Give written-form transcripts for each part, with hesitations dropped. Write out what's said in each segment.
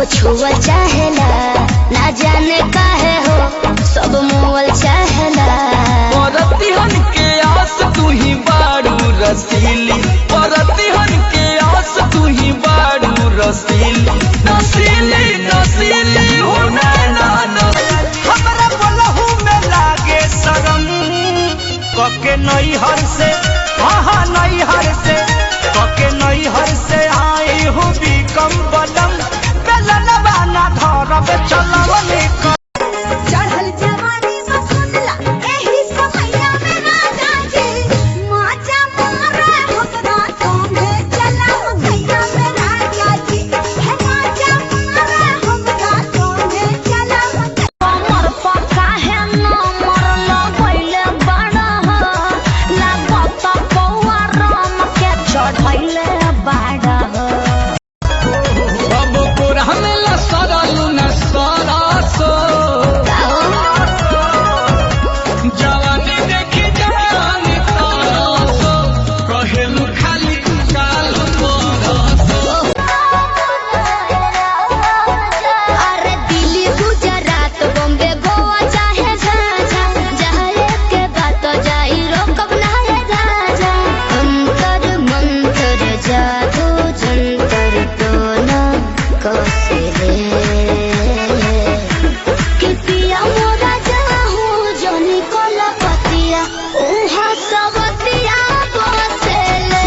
सब छुअल चाहेला, ना जाने काहे हो सब मुअल चाहेला। परतिहन के आस तू ही बारू रसीली, परतिहन के आस तू ही बारू रसीली, नसीली नसीली हो नैना हमरा बोलहु में लागे शरम कके नई हर से, हाँ नई हर से कके नई हर से आई हूँ बिकम बलम बेलन बाना धरब चलवनी चढ़ल जवानी मसुनला एही समैया में राजा जी माचा मारे हमरा संगे चला मैया में राजा जी है माचा मारे हमरा संगे चला। हमर पक्का है न मरल पहिले बड़ा लागत पौआ राम के चढ़ैले बाड़ा। अब कोरा में लसरलू न सरसो जवानी देखी जवानी तरसो कहेलू खाली काल परसो। अरे दिल्ली गुजरात बॉम्बे गोवा चाहे झाझा जाए के बात जाई रोकब ना है राजा। अंतर मंतर जादू जंतर तो ना कसे कि पिया मोरा जाहू जोनी कोला पतिया उहा सबतिया बसेले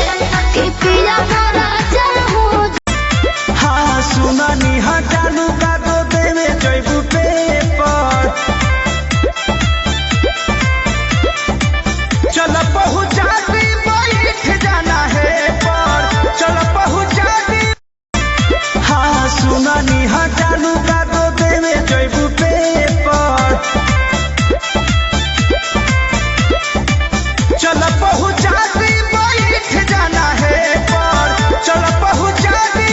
कि पिया मोरा जाहू। हाँ सुनानी हाँ चालू का दो देवे जैबू पेपर चल पहुँचा दी बैठ जाना है पर चल पहुँचा दी। हाँ सुनानी हाँ चालू का दो देवे जैबू पेपर चल पहुँचा दी बैठ जाना है पर चल पहुँचा दी।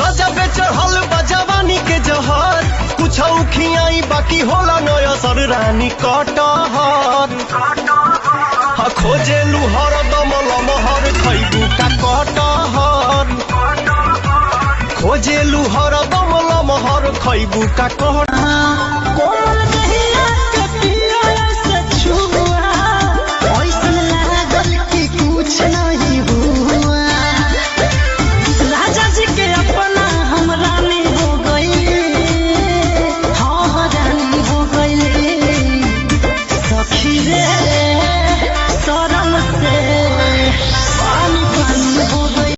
गजब चढ़ल बजवानी के जहर कुछ खियाई बाकी होला नया सर रानी कटहर खोजेलू हर दमल महर खैबू का कटहर खोजेलू हर दमल महर खैबू का कहर।